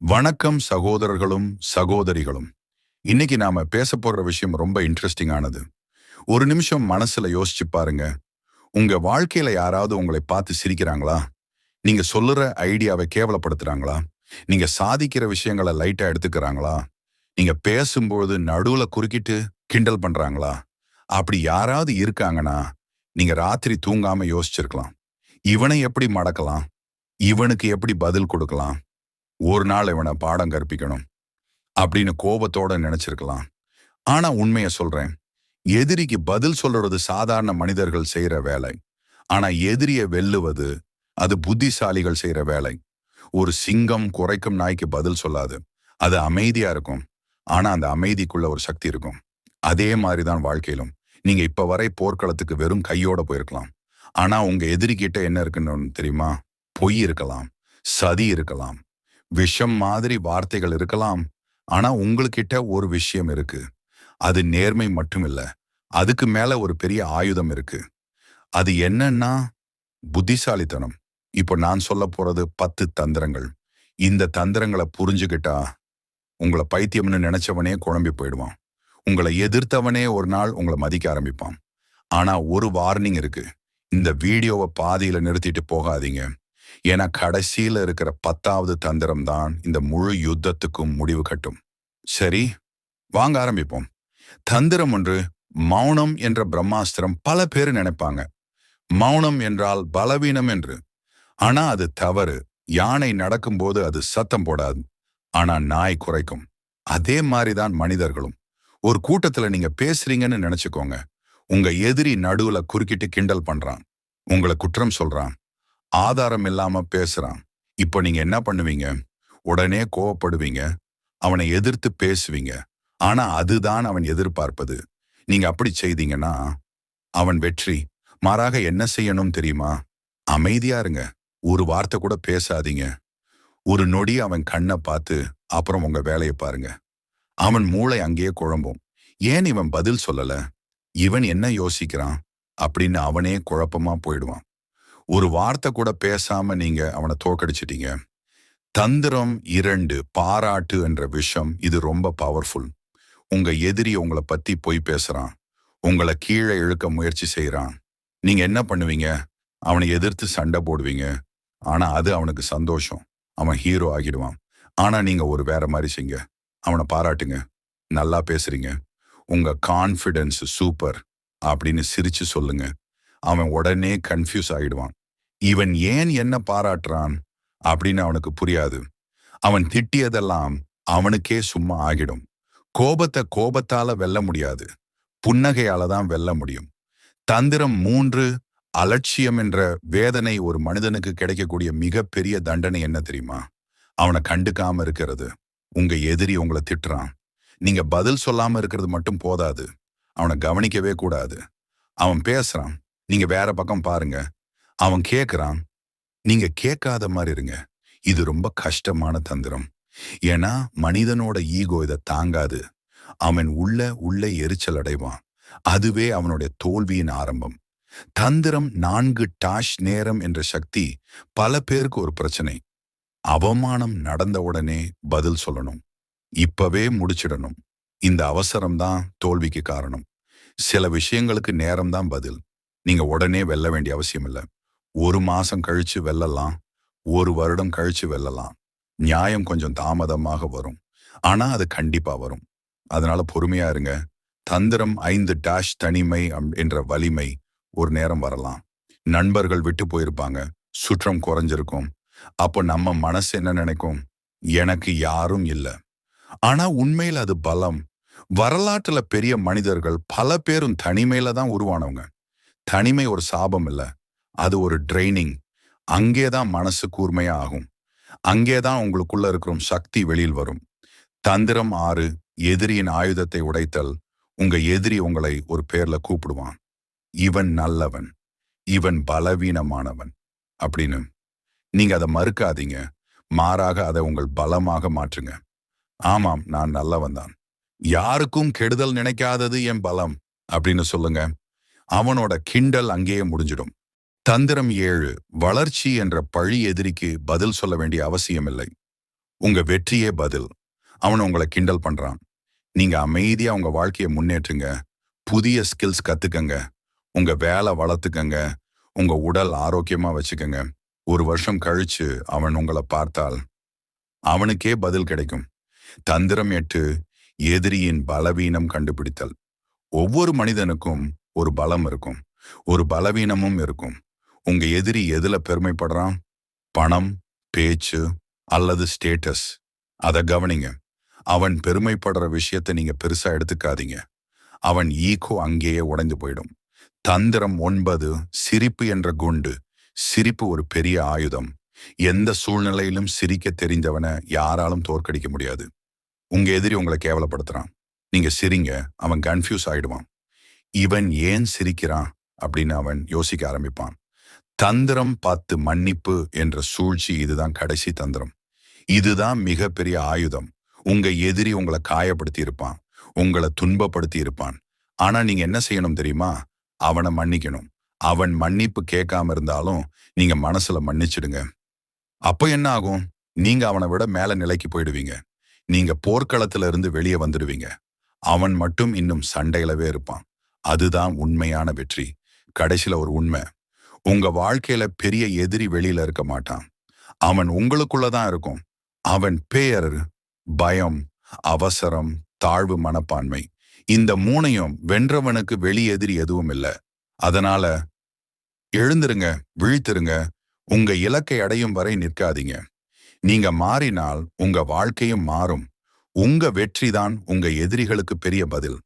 வணக்கம் சகோதரர்களும் சகோதரிகளும். இன்னைக்கு நாம பேச போற விஷயம் ரொம்ப இன்ட்ரெஸ்டிங்கானது. ஒரு நிமிஷம் மனசுல யோசிச்சு பாருங்க. உங்க வாழ்க்கையில யாராவது உங்களை பார்த்து சிரிக்கிறாங்களா? நீங்க சொல்லுற ஐடியாவை கேவலப்படுத்துறாங்களா? நீங்க சாதிக்கிற விஷயங்களை லைட்டா எடுத்துக்கிறாங்களா? நீங்க பேசும்போது நடுவுல குறுக்கிட்டு கிண்டல் பண்றாங்களா? அப்படி யாராவது இருக்காங்கன்னா, நீங்க ராத்திரி தூங்காம யோசிச்சிருக்கலாம். இவனை எப்படி மடக்கலாம்? இவனுக்கு எப்படி பதில் கொடுக்கலாம்? ஒரு நாள் இவனை பாடம் கற்பிக்கணும் அப்படின்னு கோபத்தோட நினைச்சிருக்கலாம். ஆனா உண்மைய சொல்றேன். எதிரிக்கு பதில் சொல்றது சாதாரண மனிதர்கள் செய்யற வேலை. ஆனா எதிரிய வெல்லுவது அது புத்திசாலிகள் செய்யற வேலை. ஒரு சிங்கம் குறைக்கும் நாய்க்கு பதில் சொல்லாது. அது அமைதியா இருக்கும். ஆனா அந்த அமைதிக்குள்ள ஒரு சக்தி இருக்கும். அதே மாதிரிதான் வாழ்க்கையிலும். நீங்க இப்ப வரை போர்க்களத்துக்கு வெறும் கையோட போயிருக்கலாம். ஆனா உங்க எதிரிகிட்ட என்ன இருக்குன்னு தெரியுமா? பொய் இருக்கலாம், சதி இருக்கலாம், விஷம் மாதிரி வார்த்தைகள் இருக்கலாம். ஆனா உங்ககிட்ட ஒரு விஷயம் இருக்கு. அது நேர்மை மட்டும் இல்ல. அதுக்கு மேல ஒரு பெரிய ஆயுதம் இருக்கு. அது என்னன்னா புத்திசாலித்தனம். இப்போ நான் சொல்ல போறது 10 தந்திரங்கள். இந்த தந்திரங்களை புரிஞ்சுகிட்டா உங்களை பைத்தியம்னு நினைச்சவனே குழம்பி போயிடுவான். உங்களை எதிர்த்தவனே ஒரு நாள் உங்களை மதிக்க ஆரம்பிப்பான். ஆனா ஒரு வார்னிங் இருக்கு. இந்த வீடியோவை பாதியில நிறுத்திட்டு போகாதீங்க. ஏன்னா கடைசியில இருக்கிற 10வது தந்திரம் தான் இந்த முழு யுத்தத்துக்கும் முடிவு கட்டும். சரி, வாங்க ஆரம்பிப்போம். தந்திரம் ஒன்று. மௌனம் என்ற பிரம்மாஸ்திரம் பல பேர் நினைப்பாங்க. மௌனம் என்றால் பலவீனம் என்று. ஆனா அது தவறு. யானை நடக்கும்போது அது சத்தம் போடாது. ஆனா நாய் குறைக்கும். அதே மாதிரிதான் மனிதர்களும். ஒரு கூட்டத்துல நீங்க பேசுறீங்கன்னு நினைச்சுக்கோங்க. உங்க எதிரி நடுவுல குறுக்கிட்டு கிண்டல் பண்றான். உங்களை குற்றம் சொல்றான். ஆதாரம் இல்லாம பேசுறான். இப்போ நீங்க என்ன பண்ணுவீங்க? உடனே கோவப்படுவீங்க. அவனை எதிர்த்து பேசுவீங்க. ஆனா அதுதான் அவன் எதிர்பார்ப்பது. நீங்க அப்படி செய்தீங்கன்னா அவன் வெற்றி. மாறாக என்ன செய்யணும் தெரியுமா? அமைதியா இருங்க. ஒரு வார்த்தை கூட பேசாதீங்க. ஒரு நொடி அவன் கண்ணை பார்த்து அப்புறம் உங்க வேலையை பாருங்க. அவன் மூளை அங்கேயே குழம்பும். ஏன் இவன் பதில் சொல்லல? இவன் என்ன யோசிக்கிறான்? அப்படின்னு அவனே குழப்பமா போயிடுவான். ஒரு வார்த்தை கூட பேசாம நீங்க அவனை தோக்கடிச்சிட்டீங்க. தந்திரம் 2 பாராட்டு என்ற விஷயம் இது ரொம்ப பவர்ஃபுல். உங்க எதிரி உங்களை பத்தி பொய் பேசுறான். உங்களை கீழே இழுக்க முயற்சி செய்யறான். நீங்க என்ன பண்ணுவீங்க? அவனை எதிர்த்து சண்டை போடுவீங்க. ஆனா அது அவனுக்கு சந்தோஷம். அவன் ஹீரோ ஆகிடுவான். ஆனா நீங்க ஒரு வேற மாதிரி செய்யுங்க. அவனை பாராட்டுங்க. நல்லா பேசுறீங்க. உங்க கான்ஃபிடன்ஸ் சூப்பர் அப்படின்னு சிரிச்சு சொல்லுங்க. அவன் உடனே கன்ஃபியூஸ் ஆகிடுவான். இவன் ஏன் என்ன பாராட்டுறான் அப்படின்னு அவனுக்கு புரியாது. அவன் திட்டியதெல்லாம் அவனுக்கே சும்மா ஆகிடும். கோபத்தை கோபத்தால வெல்ல முடியாது. புன்னகையால தான் வெல்ல முடியும். தந்திரம் 3 அலட்சியம் என்ற வேதனை. ஒரு மனிதனுக்கு கிடைக்கக்கூடிய மிகப்பெரிய தண்டனை என்ன தெரியுமா? அவனை கண்டுக்காம இருக்கிறது. உங்க எதிரி உங்களை திட்டுறான். நீங்க பதில் சொல்லாம இருக்கிறது மட்டும் போதாது. அவனை கவனிக்கவே கூடாது. அவன் பேசுறான். நீங்க வேற பக்கம் பாருங்க. அவன் கேட்கிறான். நீங்க கேட்காத மாதிரி இருங்க. இது ரொம்ப கஷ்டமான தந்திரம். ஏன்னா மனிதனோட ஈகோ இதை தாங்காது. அவன் உள்ள எரிச்சல் அடைவான். அதுவே அவனுடைய தோல்வியின் ஆரம்பம். தந்திரம் 4 டாஷ் நேரம் என்ற சக்தி பல பேருக்கு ஒரு பிரச்சனை. அவமானம் நடந்த உடனே பதில் சொல்லணும். இப்பவே முடிச்சிடணும். இந்த அவசரம் தான் தோல்விக்கு காரணம். சில விஷயங்களுக்கு நேரம் தான் பதில். நீங்க உடனே வெல்ல வேண்டிய அவசியம் இல்லை. 1 மாசம் கழிச்சு வெல்லலாம். 1 வருடம் கழிச்சு வெல்லலாம். நியாயம் கொஞ்சம் தாமதமாக வரும். ஆனா அது கண்டிப்பா வரும். அதனால பொறுமையா இருங்க. தந்திரம் 5 டாஷ் தனிமை என்ற வலிமை ஒரு நேரம் வரலாம். நண்பர்கள் விட்டு போயிருப்பாங்க. சுற்றம் குறைஞ்சிருக்கும். அப்போ நம்ம மனசு என்ன நினைக்கும்? எனக்கு யாரும் இல்லை. ஆனா உண்மையில் அது பலம். வரலாற்றுல பெரிய மனிதர்கள் பல பேரும் தனிமையில தான் உருவானவங்க. தனிமை ஒரு சாபம் இல்ல. அது ஒரு ட்ரைனிங். அங்கேதான் மனசு கூர்மையா ஆகும். அங்கேதான் உங்களுக்குள்ள இருக்கிற சக்தி வெளியில் வரும். தந்திரம் 6 எதிரியின் ஆயுதத்தை உடைத்தல். உங்க எதிரி உங்களை ஒரு பேர்ல கூப்பிடுவான். இவன் நல்லவன், இவன் பலவீனமானவன் அப்படின்னு. நீங்க அதை மறுக்காதீங்க. மாறாக அதை உங்கள் பலமாக மாற்றுங்க. ஆமாம், நான் நல்லவன் தான். யாருக்கும் கெடுதல் நினைக்காதது என் பலம் அப்படின்னு சொல்லுங்க. அவனோட கிண்டல் அங்கேயே முடிஞ்சிடும். தந்திரம் 7 வளர்ச்சி என்ற பழி. எதிரிக்கு பதில் சொல்ல வேண்டிய அவசியம் இல்லை. உங்க வெற்றியே பதில். அவன் உங்களை கிண்டல் பண்றான். நீங்க அமைதியா உங்க வாழ்க்கையை முன்னேற்றுங்க. புதிய ஸ்கில்ஸ் கத்துக்கங்க. உங்க வேலை வளர்த்துக்கங்க. உங்க உடல் ஆரோக்கியமா வச்சுக்கங்க. ஒரு வருஷம் கழிச்சு அவன் உங்களை பார்த்தால் அவனுக்கே பதில் கிடைக்கும். தந்திரம் 8, எதிரியின் பலவீனம் கண்டுபிடித்தல். ஒவ்வொரு மனிதனுக்கும் ஒரு பலம் இருக்கும், ஒரு பலவீனமும் இருக்கும். உங்க எதிரி எதுல பெருமைப்படுறான்? பணம், பேச்சு அல்லது ஸ்டேட்டஸ்? அதை கவனிங்க. அவன் பெருமைப்படுற விஷயத்தை நீங்க பெருசா எடுத்துக்காதீங்க. அவன் ஈகோ அங்கேயே உடைந்து போயிடும். தந்திரம் 9, சிரிப்பு என்ற குண்டு. சிரிப்பு ஒரு பெரிய ஆயுதம். எந்த சூழ்நிலையிலும் சிரிக்க தெரிந்தவனை யாராலும் தோற்கடிக்க முடியாது. உங்க எதிரி உங்களை கேவலப்படுத்துறான், நீங்க சிரிங்க, அவன் கன்ஃபியூஸ் ஆயிடுவான். இவன் ஏன் சிரிக்கிறான் அப்படின்னு அவன் யோசிக்க ஆரம்பிப்பான். தந்திரம் 10, மன்னிப்பு என்ற சூழ்ச்சி. இதுதான் கடைசி தந்திரம். இதுதான் மிகப்பெரிய ஆயுதம். உங்க எதிரி உங்களை காயப்படுத்தி இருப்பான், உங்களை துன்பப்படுத்தி இருப்பான். ஆனா நீங்க என்ன செய்யணும் தெரியுமா? அவனை மன்னிக்கணும். அவன் மன்னிப்பு கேட்காம இருந்தாலும் நீங்க மனசுல மன்னிச்சிடுங்க. அப்ப என்ன ஆகும்? நீங்க அவனை விட மேல நிலைக்கு போயிடுவீங்க. நீங்க போர்க்களத்துல இருந்து வெளியே வந்துடுவீங்க. அவன் மட்டும் இன்னும் சண்டையிலவே இருப்பான். அதுதான் உண்மையான வெற்றி. கடைசியில ஒரு உண்மை, உங்க வாழ்க்கையில பெரிய எதிரி வெளியில இருக்க மாட்டான். அவன் உங்களுக்குள்ளதான் இருக்கும். அவன் பெயர் பயம், அவசரம், தாழ்வு மனப்பான்மை. இந்த மூணையும் வென்றவனுக்கு வெளி எதிரி எதுவும் இல்லை. அதனால எழுந்திருங்க, விழித்திருங்க. உங்க இலக்கை அடையும் வரை நிற்காதீங்க. நீங்க மாறினால் உங்க வாழ்க்கையும் மாறும். உங்க வெற்றிதான் உங்க எதிரிகளுக்கு பெரிய பதில்.